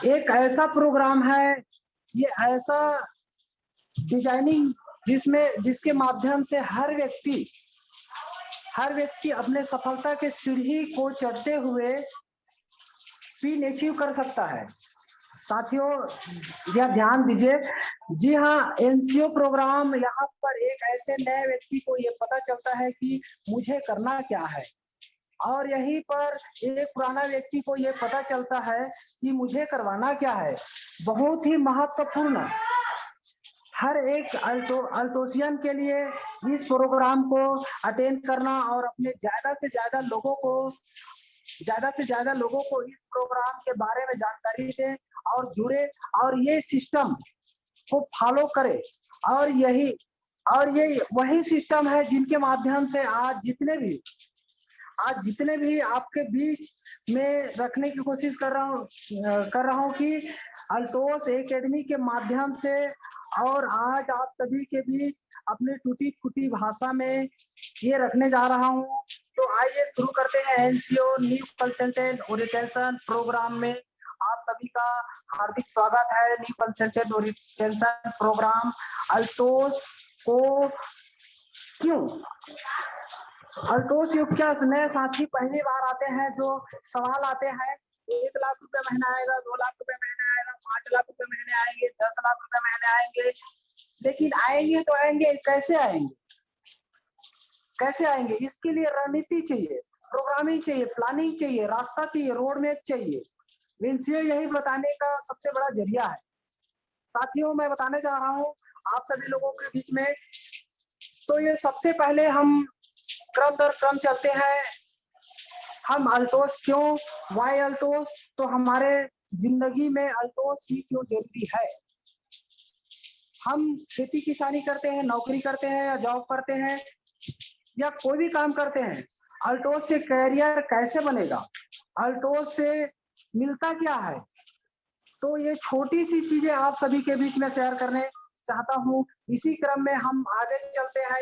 एक ऐसा प्रोग्राम है, ये ऐसा डिजाइनिंग जिसके माध्यम से हर व्यक्ति अपने सफलता के सीढ़ी को चढ़ते हुए स्पिन अचीव कर सकता है। साथियों, यह ध्यान दीजिए। जी हाँ, एनसीओ प्रोग्राम यहाँ पर एक ऐसे नए व्यक्ति को ये पता चलता है कि मुझे करना क्या है, और यहीं पर एक पुराना व्यक्ति को ये पता चलता है कि मुझे करवाना क्या है। बहुत ही महत्वपूर्ण हर एक अल्टोसियन के लिए इस प्रोग्राम को अटेंड करना और अपने ज्यादा से ज्यादा लोगों को इस प्रोग्राम के बारे में जानकारी दें और जुड़े और ये सिस्टम को फॉलो करें। और ये वही सिस्टम है जिनके माध्यम से आज जितने भी आपके बीच में रखने की कोशिश कर रहा हूं कि अल्टोस एकेडमी के माध्यम से, और आज आप सभी के बीच अपनी टूटी फूटी भाषा में ये रखने जा रहा हूं। तो आइए शुरू करते हैं NCO new consultant orientation programme में। आप सभी का हार्दिक स्वागत है। New consultant orientation programme Altos को क्यों क्या नए साथी पहली बार आते हैं, जो सवाल आते हैं 1 लाख रुपए महीना आएगा, 2 लाख रुपए महीने आएगा, 5 लाख रुपए महीने आएंगे, 10 लाख रुपए महीने आएंगे। लेकिन आएंगे तो आएंगे, कैसे आएंगे? इसके लिए रणनीति चाहिए, प्रोग्रामिंग चाहिए, प्लानिंग चाहिए, रास्ता चाहिए, रोड मैप चाहिए। एनसीओ यही बताने का सबसे बड़ा जरिया है। साथियों, मैं बताने जा रहा हूँ आप सभी लोगों के बीच में। तो ये सबसे पहले हम क्रम दर क्रम चलते हैं। हम अल्टोस क्यों, वाई अल्टोस, तो हमारे जिंदगी में अल्टोस ही क्यों जरूरी है। हम खेती किसानी करते हैं, नौकरी करते हैं या जॉब करते हैं या कोई भी काम करते हैं, अल्टोस से कैरियर कैसे बनेगा, अल्टोस से मिलता क्या है। तो ये छोटी सी चीजें आप सभी के बीच में शेयर करने चाहता हूं। इसी क्रम में हम आगे चलते हैं।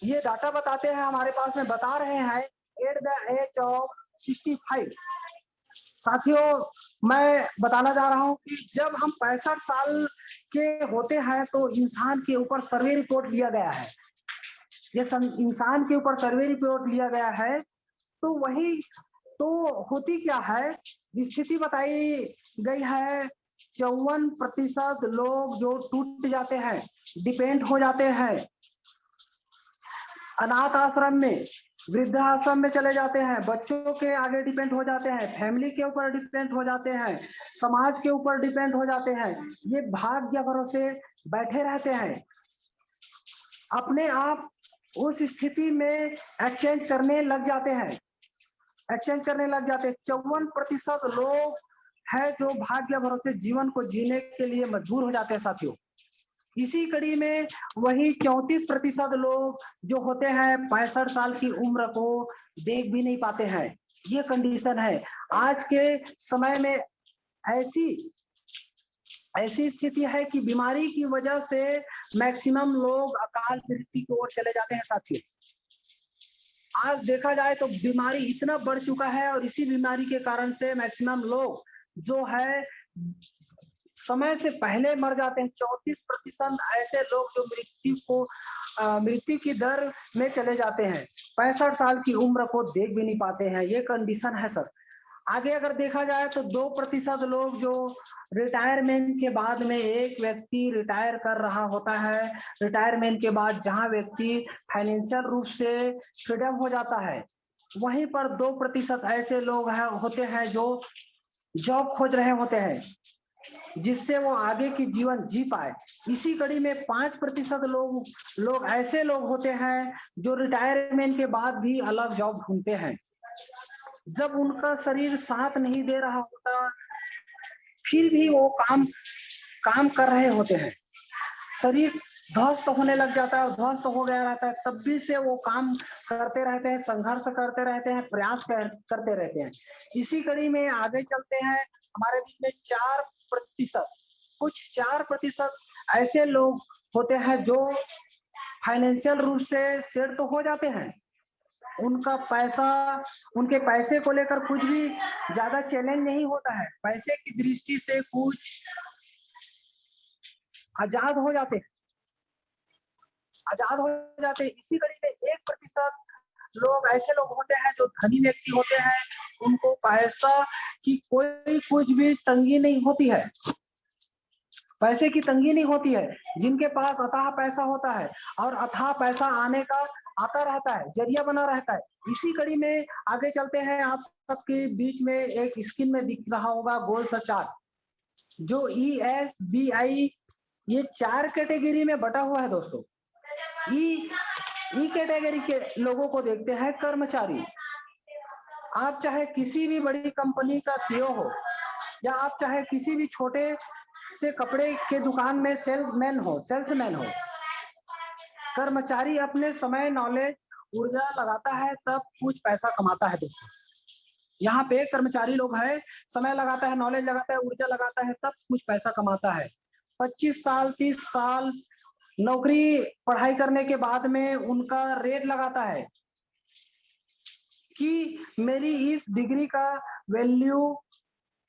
ये डाटा बताते हैं, हमारे पास में बता रहे हैं एट द एज ऑफ 65। साथियों, मैं बताना जा रहा हूं कि जब हम 65 साल के होते हैं तो इंसान के ऊपर सर्वे रिपोर्ट लिया गया है। इंसान के ऊपर सर्वे रिपोर्ट लिया गया है। तो होती क्या है, स्थिति बताई गई है। 54% लोग जो टूट जाते हैं, डिपेंड हो जाते हैं, अनाथ आश्रम में, वृद्धाश्रम में चले जाते हैं, बच्चों के आगे डिपेंड हो जाते हैं, फैमिली के ऊपर डिपेंड हो जाते हैं, समाज के ऊपर डिपेंड हो जाते हैं। ये भाग्य भरोसे बैठे रहते हैं, अपने आप उस स्थिति में एक्सचेंज करने लग जाते हैं। 54% लोग है जो भाग्य भरोसे जीवन को जीने के लिए मजबूर हो जाते हैं। साथियों, इसी कड़ी में वही 34% लोग जो होते हैं 65 साल की उम्र को देख भी नहीं पाते हैं। ये कंडीशन है। आज के समय में ऐसी स्थिति है कि बीमारी की वजह से मैक्सिमम लोग अकाल मृत्यु की ओर चले जाते हैं। साथियों, आज देखा जाए तो बीमारी इतना बढ़ चुका है और इसी बीमारी के कारण से मैक्सिमम लोग जो है समय से पहले मर जाते हैं। 34% ऐसे लोग जो मृत्यु की दर में चले जाते हैं, 65 साल की उम्र को देख भी नहीं पाते हैं। ये कंडीशन है सर। आगे अगर देखा जाए तो 2% लोग जो रिटायरमेंट के बाद में, एक व्यक्ति रिटायर कर रहा होता है, रिटायरमेंट के बाद जहां व्यक्ति फाइनेंशियल रूप से फ्रीडम हो जाता है, वहीं पर 2% ऐसे लोग होते हैं जो जॉब खोज रहे होते हैं जिससे वो आगे की जीवन जी पाए। इसी कड़ी में 5% लोग ऐसे लोग होते हैं जो रिटायरमेंट के बाद भी अलग जॉब ढूंढते हैं। जब उनका शरीर साथ नहीं दे रहा होता, फिर भी वो काम कर रहे होते हैं। शरीर ध्वस्त होने लग जाता है, ध्वस्त हो गया रहता है, तब भी से वो काम करते रहते हैं, संघर्ष करते रहते हैं, प्रयास करते रहते हैं। इसी कड़ी में आगे चलते हैं। हमारे बीच में 4% ऐसे लोग होते हैं जो फाइनेंशियल रूप से सेट तो हो जाते हैं, उनका पैसा, उनके पैसे को लेकर कुछ भी ज्यादा चैलेंज नहीं होता है। पैसे की दृष्टि से कुछ आजाद हो जाते हैं, आजाद हो जाते हैं। इसी कड़ी में 1% लोग ऐसे लोग होते हैं जो धनी व्यक्ति होते हैं, उनको पैसा की कोई कुछ भी तंगी नहीं होती है, पैसे की तंगी नहीं होती है। जिनके पास अथाह पैसा होता है और अथाह पैसा आने का आता रहता है, जरिया बना रहता है। इसी कड़ी में आगे चलते हैं। आप सबके बीच में एक स्क्रीन में दिख रहा होगा गोल सा चार्ट, जो ESBI ये 4 कैटेगरी में बटा हुआ है दोस्तों। ई कैटेगरी के लोगों को देखते हैं कर्मचारी। आप चाहे किसी भी बड़ी कंपनी का CEO हो, या आप चाहे किसी भी छोटे से कपड़े के दुकान में सेल्समैन हो, कर्मचारी अपने समय, नॉलेज, ऊर्जा लगाता है तब कुछ पैसा कमाता है दोस्तों। यहाँ पे कर्मचारी लोग है, समय लगाता है, नॉलेज लगाता है, ऊर्जा लगाता है, तब कुछ पैसा कमाता है। 25 साल 30 साल नौकरी पढ़ाई करने के बाद में उनका रेट लगाता है कि मेरी इस डिग्री का वैल्यू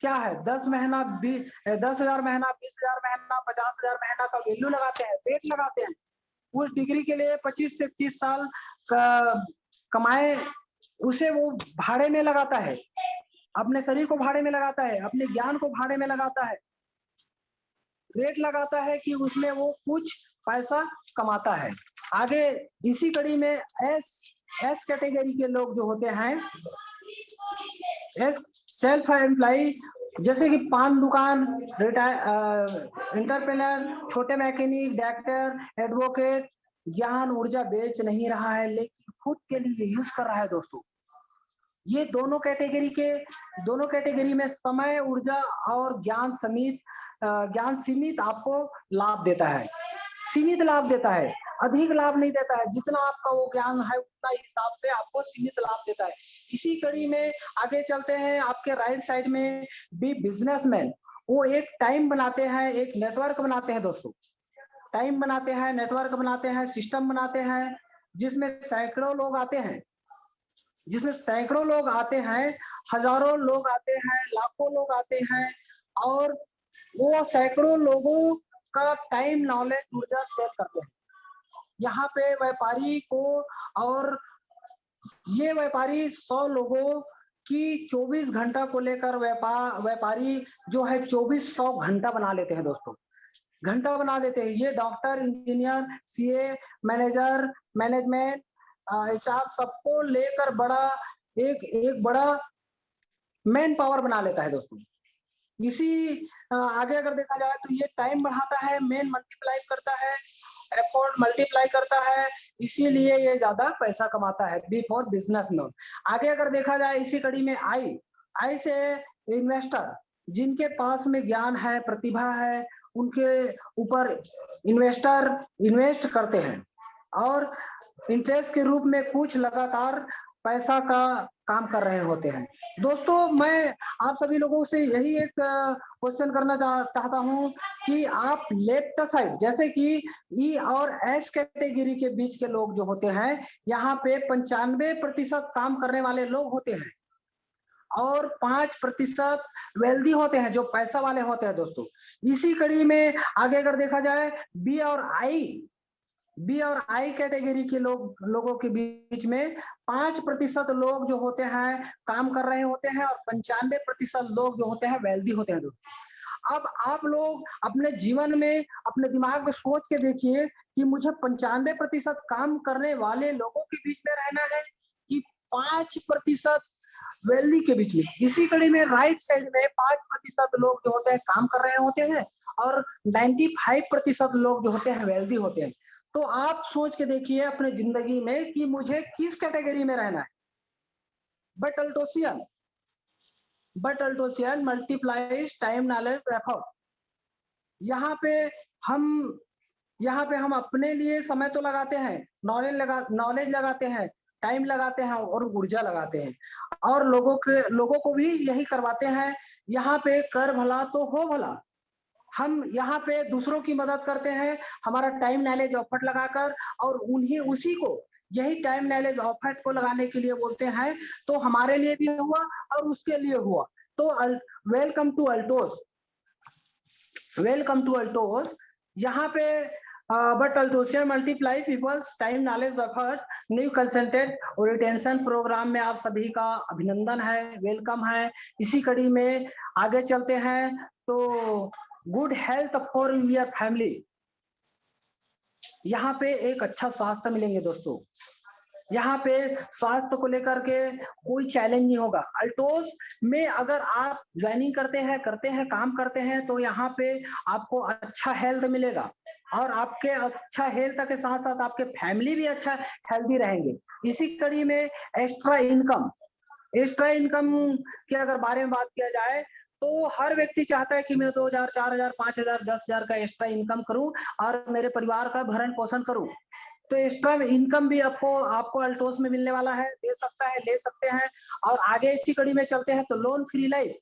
क्या है। 10 महीना 10,000 महीना, 20,000 महीना, 50,000 महीना का वैल्यू लगाते हैं, रेट लगाते हैं। उस डिग्री के लिए 25 से 30 साल कमाए, उसे वो भाड़े में लगाता है, अपने शरीर को भाड़े में लगाता है, अपने ज्ञान को भाड़े में लगाता है, रेट लगाता है कि उसमें वो कुछ पैसा कमाता है। आगे इसी कड़ी में एस कैटेगरी के लोग जो होते हैं, सेल्फ एम्प्लॉय, जैसे कि पान दुकान, एंटरप्रेन्योर, छोटे मैकेनिक, डॉक्टर, एडवोकेट, ज्ञान ऊर्जा बेच नहीं रहा है लेकिन खुद के लिए यूज कर रहा है दोस्तों। ये दोनों कैटेगरी में समय, ऊर्जा और ज्ञान सीमित आपको लाभ देता है, सीमित लाभ देता है, अधिक लाभ नहीं देता है। जितना आपका वो ज्ञान है उतना हिसाब से आपको सीमित लाभ देता है। इसी कड़ी में आगे चलते हैं। आपके राइट साइड में भी बिजनेसमैन, वो एक टाइम बनाते हैं, एक नेटवर्क बनाते हैं दोस्तों। टाइम बनाते हैं, नेटवर्क बनाते हैं, सिस्टम बनाते हैं, जिसमें सैकड़ों लोग आते हैं, हजारों लोग आते हैं, लाखों लोग आते हैं, और वो सैकड़ों लोगों का टाइम, नॉलेज, ऊर्जा शेयर करते हैं। यहाँ पे व्यापारी को, और ये व्यापारी 100 लोगों की 24 घंटा को लेकर व्यापारी जो है 2400 घंटा बना लेते हैं दोस्तों, घंटा बना देते हैं। ये doctor, engineer, CA, manager, management, HR सबको लेकर एक बड़ा मैन पावर बना लेता है दोस्तों। इसी आगे अगर देखा जाए तो ये टाइम बढ़ाता है, मेन मल्टीप्लाई करता है, एफर्ट मल्टीप्लाई करता है, इसीलिए ये ज्यादा पैसा कमाता है बिफोर बिजनेसमैन। आगे अगर देखा जाए इसी कड़ी में आई से इन्वेस्टर, जिनके पास में ज्ञान है, प्रतिभा है, उनके ऊपर इन्वेस्टर इन्वेस्ट करते हैं और इंटरेस्ट के रूप में कुछ लगातार पैसा का काम कर रहे होते हैं। दोस्तों, मैं आप सभी लोगों से यही एक क्वेश्चन करना चाहता हूं कि आप लेफ्ट साइड, जैसे कि ई और एस कैटेगरी के बीच के लोग जो होते हैं, यहाँ पे 95% काम करने वाले लोग होते हैं और 5% वेल्दी होते हैं, जो पैसा वाले होते हैं दोस्तों। इसी कड़ी में आगे अगर देखा जाए बी और आई कैटेगरी के लोगों के बीच में 5% लोग जो होते हैं काम कर रहे होते हैं और 95% लोग जो होते हैं वेल्दी होते हैं दोस्तों। अब आप लोग अपने जीवन में, अपने दिमाग में सोच के देखिए कि मुझे 95% काम करने वाले लोगों के बीच में रहना है कि 5% वेल्दी के बीच में। इसी कड़ी में राइट साइड में 5% लोग जो होते हैं काम कर रहे होते हैं और 95% लोग जो होते हैं वेल्दी होते हैं। तो आप सोच के देखिए अपने जिंदगी में कि मुझे किस कैटेगरी में रहना है। But Altosian multiplies time, knowledge, effort. यहाँ पे हम अपने लिए समय तो लगाते हैं, नॉलेज लगाते हैं, टाइम लगाते हैं और ऊर्जा लगाते हैं, और लोगों को भी यही करवाते हैं। यहाँ पे कर भला तो हो भला। हम यहाँ पे दूसरों की मदद करते हैं, हमारा टाइम, नॉलेज, एफर्ट लगाकर, और उसी को यही टाइम नॉलेज ऑफर्ट को लगाने के लिए बोलते हैं। तो हमारे लिए भी हुआ और उसके लिए हुआ। तो welcome to Altos, welcome to Altos. यहाँ पे but Altosian multiply peoples time knowledge offers new कंसंटेंट और रिटेंशन प्रोग्राम में आप सभी का अभिनंदन है, वेलकम है। इसी कड़ी में आगे चलते हैं। तो good health for your family, यहाँ पे एक अच्छा स्वास्थ्य मिलेंगे दोस्तों। यहाँ पे स्वास्थ्य को लेकर के कोई चैलेंज नहीं होगा। अल्टोस में अगर आप ज्वाइनिंग करते हैं काम करते हैं, तो यहाँ पे आपको अच्छा हेल्थ मिलेगा और आपके अच्छा हेल्थ के साथ साथ आपके फैमिली भी अच्छा हेल्दी रहेंगे। इसी कड़ी में एक्स्ट्रा इनकम, एक्स्ट्रा इनकम के अगर बारे में बात किया जाए तो हर व्यक्ति चाहता है कि मैं 2000, 4000, 5000, 10,000 का एक्स्ट्रा इनकम करूं और मेरे परिवार का भरण पोषण करूं। तो एक्स्ट्रा इनकम भी आपको आपको अल्टोस में मिलने वाला है, दे सकता है, ले सकते हैं। और आगे इसी कड़ी में चलते हैं। तो loan free life,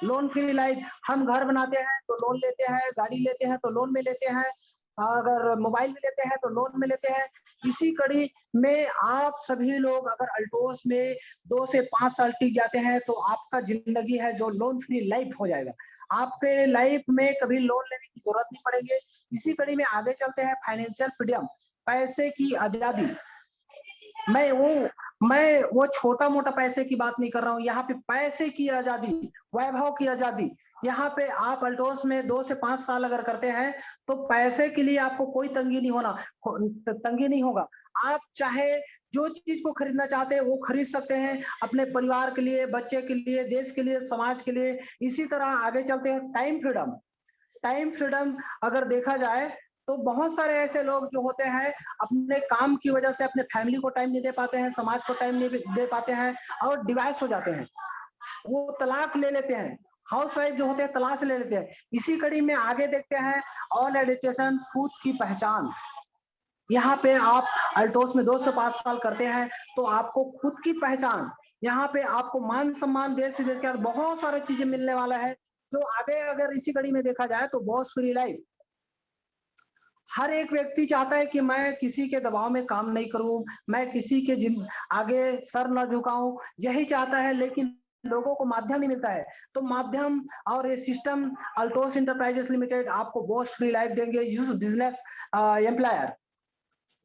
loan free life, हम घर बनाते हैं तो लोन लेते हैं, गाड़ी लेते हैं तो लोन में लेते हैं, अगर मोबाइल में लेते हैं तो लोन में लेते हैं। इसी कड़ी में आप सभी लोग अगर अल्टोस में 2 से 5 साल टिक जाते हैं तो आपका जिंदगी है जो लोन फ्री लाइफ हो जाएगा। आपके लाइफ में कभी लोन लेने की जरूरत नहीं पड़ेगी। इसी कड़ी में आगे चलते हैं। फाइनेंशियल फ्रीडम, पैसे की आजादी। मैं वो छोटा मोटा पैसे की बात नहीं कर रहा हूँ, यहाँ पे पैसे की आजादी, वैभव की आजादी। यहाँ पे आप अल्टोस में 2 से 5 साल अगर करते हैं तो पैसे के लिए आपको कोई तंगी नहीं होना, तंगी नहीं होगा। आप चाहे जो चीज को खरीदना चाहते हैं वो खरीद सकते हैं, अपने परिवार के लिए, बच्चे के लिए, देश के लिए, समाज के लिए। इसी तरह आगे चलते हैं। टाइम फ्रीडम, टाइम फ्रीडम अगर देखा जाए तो बहुत सारे ऐसे लोग जो होते हैं अपने काम की वजह से अपने फैमिली को टाइम नहीं दे पाते हैं, समाज को टाइम नहीं दे पाते हैं और डिवाइस हो जाते हैं, वो तलाक ले लेते हैं। हाउस वाइफ जो होते हैं तलाक ले लेते हैं। इसी कड़ी में आगे देखते हैं। ऑन एजुकेशन, खुद की पहचान। यहाँ पे आप अल्टोस में 2 से 5 साल करते हैं तो आपको खुद की पहचान, यहाँ पे आपको मान सम्मान, देश विदेश के बहुत सारी चीजें मिलने वाला है। जो आगे अगर इसी कड़ी में देखा जाए तो बॉस फ्री लाइफ। हर एक व्यक्ति चाहता है कि मैं किसी के दबाव में काम नहीं करूं, मैं किसी के आगे सर न झुकाऊं, यही चाहता है। लेकिन लोगों को माध्यम नहीं मिलता है। तो माध्यम और ये सिस्टम अल्टोस इंटरप्राइजेस लिमिटेड आपको बॉस फ्री लाइफ देंगे। यूज बिजनेस एम्प्लॉयर,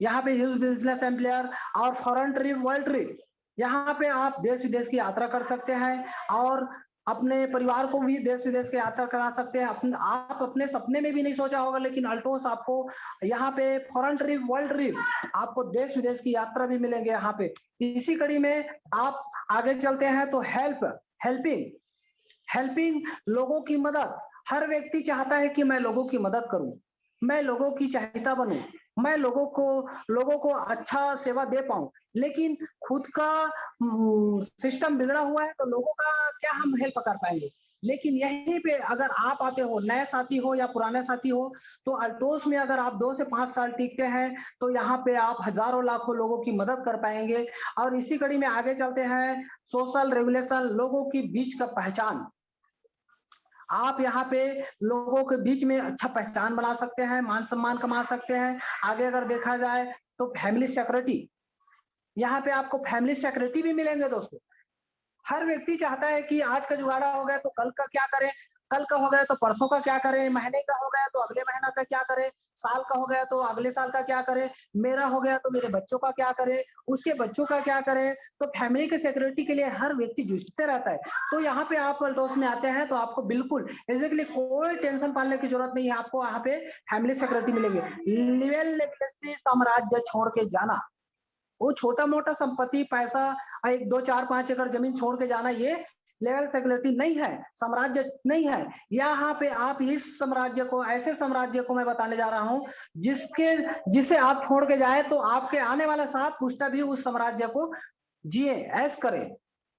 यहाँ पे यूज बिजनेस एम्प्लॉयर और फॉरेन ट्रिप, वर्ल्ड ट्रिप। यहाँ पे आप देश विदेश की यात्रा कर सकते हैं और अपने परिवार को भी देश विदेश की यात्रा करा सकते हैं। आप अपने सपने में भी नहीं सोचा होगा, लेकिन अल्टोस आपको यहाँ पे फॉरेन ट्रिप, वर्ल्ड ट्रिप, आपको देश विदेश की यात्रा भी मिलेंगे यहाँ पे। इसी कड़ी में आप आगे चलते हैं। तो हेल्पिंग, हेल्पिंग, लोगों की मदद। हर व्यक्ति चाहता है कि मैं लोगों की मदद करूं, मैं लोगों की सहायता बनूं, मैं लोगों को अच्छा सेवा दे पाऊं। लेकिन खुद का सिस्टम बिगड़ा हुआ है तो लोगों का क्या हम हेल्प कर पाएंगे। लेकिन यहीं पे अगर आप आते हो, नए साथी हो या पुराने साथी हो, तो अल्टोस में अगर आप 2 से 5 साल टिकते हैं तो यहाँ पे आप हजारों लाखों लोगों की मदद कर पाएंगे। और इसी कड़ी में आगे चलते हैं। सोशल रेगुलेशन, लोगों की बीच का पहचान। आप यहाँ पे लोगों के बीच में अच्छा पहचान बना सकते हैं, मान सम्मान कमा सकते हैं। आगे अगर देखा जाए तो फैमिली सिक्योरिटी, यहाँ पे आपको फैमिली सिक्योरिटी भी मिलेंगे दोस्तों। हर व्यक्ति चाहता है कि आज का जुगाड़ा हो गया तो कल का क्या करें, कल का हो गया तो परसों का क्या करें, महीने का हो गया तो अगले महीना का क्या करें, साल का हो गया तो अगले साल का क्या करें, मेरा हो गया तो मेरे बच्चों का क्या करें, उसके बच्चों का क्या करें। तो फैमिली की सिक्योरिटी के लिए हर व्यक्ति जूझते रहता है। तो यहाँ पे आप अल्टोस में आते हैं तो आपको बिल्कुल बेसिकली कोई टेंशन पालने की जरूरत नहीं है। आपको यहाँ पे फैमिली सिक्योरिटी मिलेगी। लेवल लेगेसी साम्राज्य छोड़ के जाना, वो छोटा मोटा संपत्ति, पैसा, 1, 2, 4, 5 एकड़ जमीन छोड़ के जाना, ये लेवल सिक्योरिटी नहीं है, साम्राज्य नहीं है। यहाँ पे आप इस साम्राज्य को, ऐसे साम्राज्य को मैं बताने जा रहा हूँ जिसे आप छोड़ के जाए तो आपके आने वाला 7 पुश्ता भी उस साम्राज्य को जिए, ऐश करे,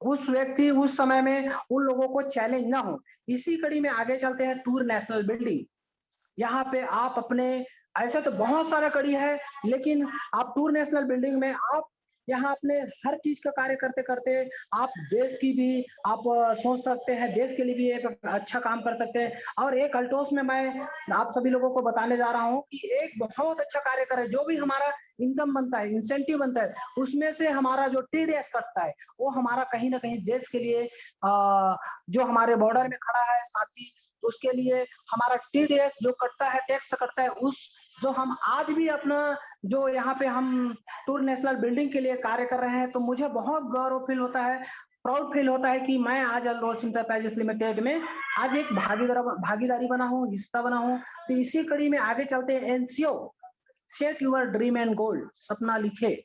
उस व्यक्ति उस समय में उन लोगों को चैलेंज ना हो। इसी कड़ी में आगे चलते हैं। टूर नेशनल बिल्डिंग, यहाँ पे आप अपने, ऐसे तो बहुत सारा कड़ी है, लेकिन आप टूर नेशनल बिल्डिंग में आप यहाँ अपने हर चीज का कार्य करते करते आप देश की भी आप सोच सकते हैं, देश के लिए भी एक अच्छा काम कर सकते हैं। और एक अल्टोस में मैं आप सभी लोगों को बताने जा रहा हूँ कि एक बहुत अच्छा कार्य करे, जो भी हमारा इनकम बनता है, इंसेंटिव बनता है, उसमें से हमारा जो टीडीएस कटता है, वो हमारा कहीं ना कहीं देश के लिए जो हमारे बॉर्डर में खड़ा है साथी, उसके लिए हमारा टीडीएस जो कटता है, टैक्स कटता है, उस जो हम आज भी अपना जो यहाँ पे हम टूर नेशनल बिल्डिंग के लिए कार्य कर रहे हैं, तो मुझे बहुत गौरव फील होता है, प्राउड फील होता है कि मैं आज अल्ट्रोस इंटरप्राइजेस लिमिटेड में आज एक भागीदारी बना हूँ, हिस्सा बना हूँ। तो इसी कड़ी में आगे चलते हैं। NCO set your dream and goal, सपना लिखे।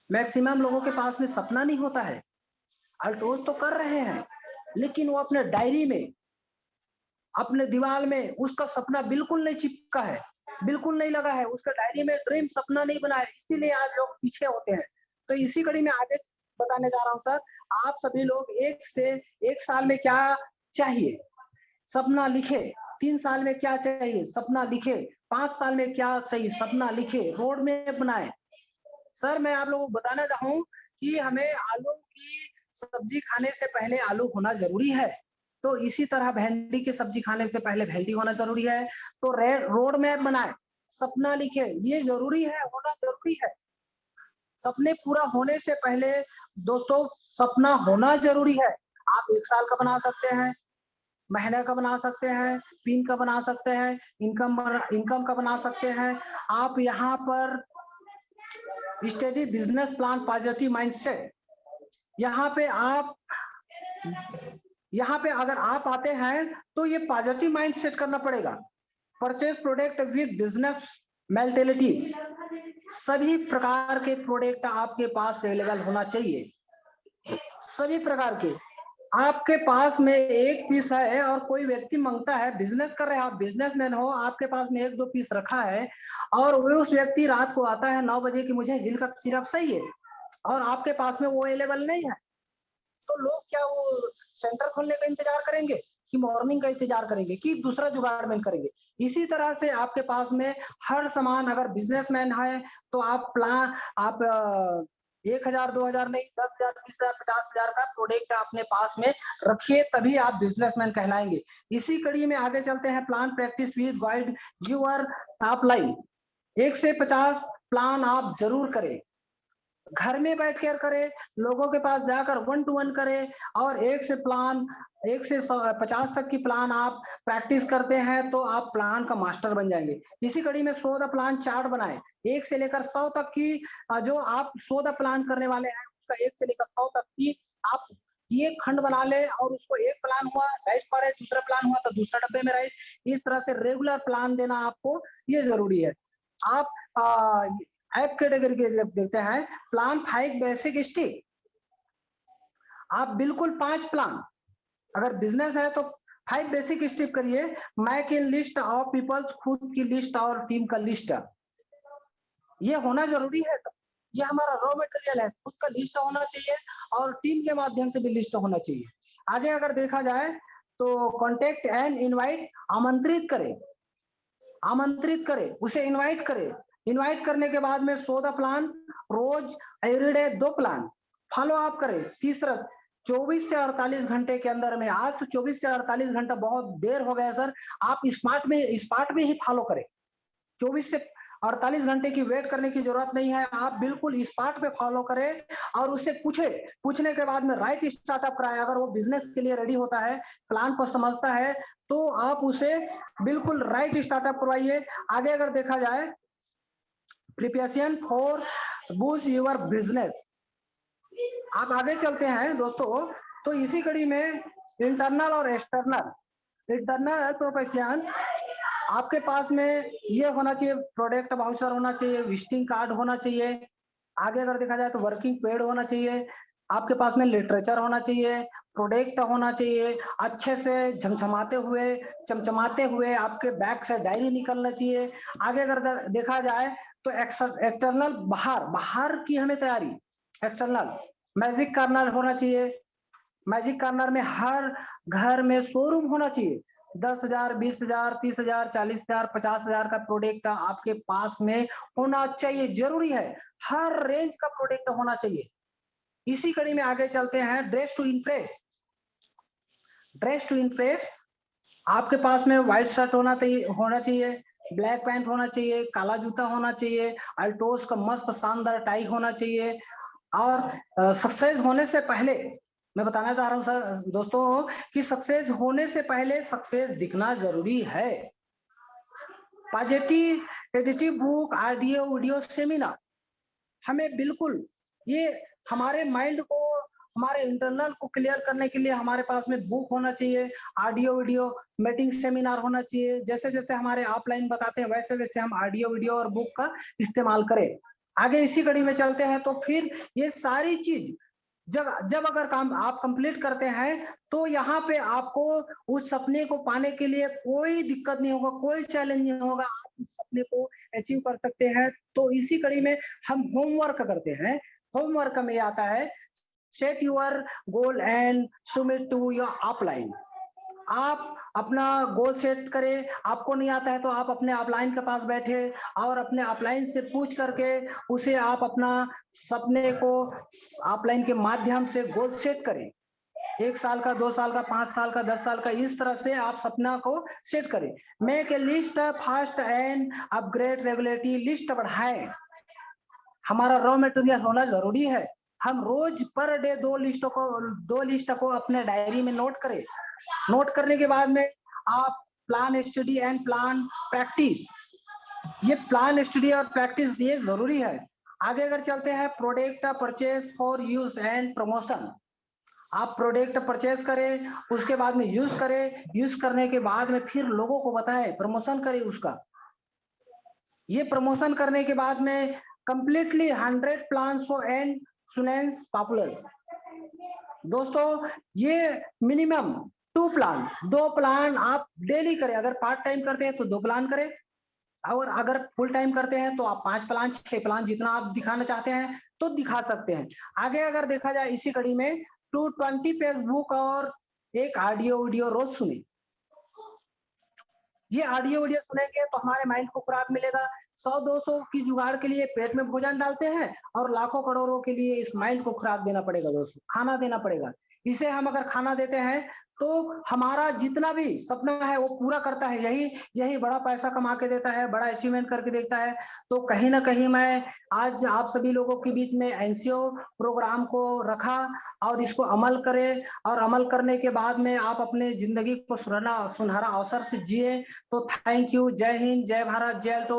मैक्सिमम लोगों के पास में सपना नहीं होता है, अल्ट्रोस तो कर रहे हैं, लेकिन वो अपने डायरी में, अपने दीवार में उसका सपना बिल्कुल नहीं चिपका है, बिल्कुल नहीं लगा है, उसका डायरी में ड्रीम सपना नहीं बना है, इसीलिए आज लोग पीछे होते हैं। तो इसी कड़ी में आगे बताने जा रहा हूं सर, आप सभी लोग एक साल में क्या चाहिए सपना लिखे, 3 साल में क्या चाहिए सपना लिखे, 5 साल में क्या चाहिए सपना लिखे, रोड मैप बनाए। सर मैं आप लोगों को बताना चाहूँ कि हमें आलू की सब्जी खाने से पहले आलू होना जरूरी है, तो इसी तरह भिंडी की सब्जी खाने से पहले भिंडी होना जरूरी है। तो रोड मैप बनाए, सपना लिखे, ये जरूरी है, होना जरूरी है। सपने पूरा होने से पहले दोस्तों सपना होना जरूरी है। आप 1 साल का बना सकते हैं, महीने का बना सकते हैं, पिन का बना सकते हैं, इनकम का बना सकते हैं। आप यहाँ पर study business plan positive mindset, यहाँ पे आप यहाँ पे अगर आप आते हैं तो ये पॉजिटिव माइंड सेट करना पड़ेगा। Purchase product with business mentality, सभी प्रकार के प्रोडक्ट आपके पास अवेलेबल होना चाहिए, सभी प्रकार के। आपके पास में एक पीस है और कोई व्यक्ति मांगता है, बिजनेस कर रहे हैं, आप बिजनेसमैन हो, आपके पास में 1-2 पीस रखा है और वो उस व्यक्ति रात को आता है 9 बजे कि मुझे हिल का सिरप चाहिए और आपके पास में वो अवेलेबल नहीं है, तो लोग क्या वो सेंटर खोलने का इंतजार करेंगे कि मॉर्निंग का इंतजार करेंगे कि दूसरा जुगाड़मेंट करेंगे। इसी तरह से आपके पास में हर सामान, अगर बिजनेसमैन है तो आप प्लान, आप 1,000 2,000 नहीं, 10,000 20,000 50,000 का प्रोडक्ट अपने पास में रखिए, तभी आप बिजनेसमैन कहलाएंगे। इसी कड़ी में आगे चलते हैं। Plan practice with guide your top line, 1 से 50 प्लान आप जरूर करें, घर में बैठ कर करे, लोगों के पास जाकर 1 to 1 करे और 1 से 50 तक की प्लान आप प्रैक्टिस करते हैं तो आप प्लान का मास्टर बन जाएंगे। इसी कड़ी में 100 द प्लान चार्ट बनाए, 1 से लेकर 100 तक की जो आप 100 द प्लान करने वाले हैं उसका 1 से लेकर 100 तक की आप ये खंड बना ले और उसको एक प्लान हुआ राइट पर है, दूसरा प्लान हुआ तो दूसरा डब्बे में राइट, इस तरह से रेगुलर प्लान देना आपको ये जरूरी है। आप ऐप कैटेगरी के जब देखते हैं, प्लान 5 बेसिक स्टेप, आप बिल्कुल 5 प्लान, अगर बिजनेस है तो 5 बेसिक स्टेप करिए। Make in list of peoples, खुद की लिस्ट और टीम का लिस्ट, ये होना जरूरी है। ये हमारा रॉ मटेरियल है, खुद का लिस्ट होना चाहिए और टीम के माध्यम से भी लिस्ट होना चाहिए। आगे अगर देखा जाए तो कॉन्टेक्ट एंड इनवाइट, आमंत्रित करें, आमंत्रित करे, उसे इनवाइट करे, इनवाइट करने के बाद में 100 प्लान, रोज एवरीडे 2 प्लान फॉलो अप करें। तीसरा 24 से 48 घंटे के अंदर में, आज तो 24 से 48 घंटा बहुत देर हो गया सर, आप स्मार्ट में ही फॉलो करें। 24 से 48 घंटे की वेट करने की जरूरत नहीं है, आप बिल्कुल स्पॉट पे फॉलो करें और उससे पूछने के बाद में राइट स्टार्टअप कराए। अगर वो बिजनेस के लिए रेडी होता है, प्लान को समझता है, तो आप उसे बिल्कुल राइट स्टार्टअप करवाइए। आगे अगर देखा जाए, preparation for boost your business, आप आगे चलते हैं दोस्तों, तो इसी कड़ी में इंटरनल और एक्सटर्नल, इंटरनल प्रोफेशन आपके पास में ये होना चाहिए, प्रोडक्ट वाउचर होना चाहिए, विजिटिंग कार्ड होना चाहिए। आगे अगर देखा जाए तो वर्किंग पेड होना चाहिए, आपके पास में लिटरेचर होना चाहिए, प्रोडक्ट होना चाहिए, अच्छे से चमचमाते हुए आपके बैग से डायरी निकलना चाहिए। आगे अगर देखा जाए तो एक्सटर्नल, बाहर की हमें तैयारी, एक्सटर्नल मैजिक कार्नर होना चाहिए। मैजिक कार्नर में हर घर में शोरूम होना चाहिए, 10,000 20,000 30,000 40,000 50,000 का प्रोडक्ट आपके पास में होना चाहिए, जरूरी है। हर रेंज का प्रोडक्ट होना चाहिए। इसी कड़ी में आगे चलते हैं, dress to impress. Dress to impress, आपके पास में व्हाइट शर्ट होना चाहिए, ब्लैक पैंट होना चाहिए, काला जूता होना चाहिए, अल्टोस का मस्त शानदार टाई होना चाहिए। और सक्सेस होने से पहले मैं बताना चाह रहा हूं सर दोस्तों कि सक्सेस होने से पहले सक्सेस दिखना जरूरी है। Positive additive book, audio video seminar, हमें बिल्कुल ये हमारे माइंड को, हमारे इंटरनल को क्लियर करने के लिए हमारे पास में बुक होना चाहिए, ऑडियो वीडियो मीटिंग सेमिनार होना चाहिए। जैसे जैसे हमारे ऑफलाइन बताते हैं वैसे वैसे हम ऑडियो वीडियो और बुक का इस्तेमाल करें। आगे इसी कड़ी में चलते हैं, तो फिर ये सारी चीज जब जब अगर काम आप कंप्लीट करते हैं तो यहाँ पे आपको उस सपने को पाने के लिए कोई दिक्कत नहीं होगा, कोई चैलेंज नहीं होगा, आप उस सपने को अचीव कर सकते हैं। तो इसी कड़ी में हम होमवर्क करते हैं। होमवर्क में आता है, set your goal and submit to your upline. आप अपना गोल सेट करें, आपको नहीं आता है तो आप अपने अपलाइन के पास बैठे और अपने अपलाइन से पूछ करके उसे आप अपना सपने को अपलाइन के माध्यम से गोल सेट करें। 1 साल का, 2 साल का, 5 साल का, 10 साल का, इस तरह से आप सपना को सेट करें। Make a list fast and upgrade regulatory, list बढ़ाएं। हमारा रॉ मटेरियल होना जरूरी है। हम रोज पर डे 2 लिस्ट को अपने डायरी में नोट करें। नोट करने के बाद में आप plan study and plan practice, ये प्लान स्टडी और प्रैक्टिस ये जरूरी है। आगे अगर चलते हैं, product purchase for use and promotion. आप प्रोडक्ट परचेज करें, उसके बाद में यूज करें, यूज करने के बाद में फिर लोगों को बताएं, प्रमोशन करें उसका। ये प्रमोशन करने के बाद में कंप्लीटली 100 प्लान सो एंड सुनेंस पॉपुलर। दोस्तों ये मिनिमम 2 प्लान आप डेली करें। अगर पार्ट टाइम करते हैं तो 2 प्लान करें, और अगर फुल टाइम करते हैं तो आप 5 प्लान, 6 प्लान, जितना आप दिखाना चाहते हैं तो दिखा सकते हैं। आगे अगर देखा जाए इसी कड़ी में, 220 पेज बुक और एक ऑडियो वीडियो रोज सुने। ये ऑडियो वीडियो सुनेंगे तो हमारे माइंड को खुराक मिलेगा। 100-200 की जुगाड़ के लिए पेट में भोजन डालते हैं और लाखों करोड़ों के लिए इस माइंड को खुराक देना पड़ेगा दोस्तों, खाना देना पड़ेगा। इसे हम अगर खाना देते हैं तो हमारा जितना भी सपना है वो पूरा करता है। यही यही बड़ा पैसा कमा के देता है, बड़ा अचीवमेंट करके देता है। तो कहीं ना कहीं मैं आज आप सभी लोगों के बीच में एनसीओ प्रोग्राम को रखा और इसको अमल करें, और अमल करने के बाद में आप अपने जिंदगी को सुनहरा अवसर से जिए। तो थैंक यू। जय हिंद, जय भारत, जय तो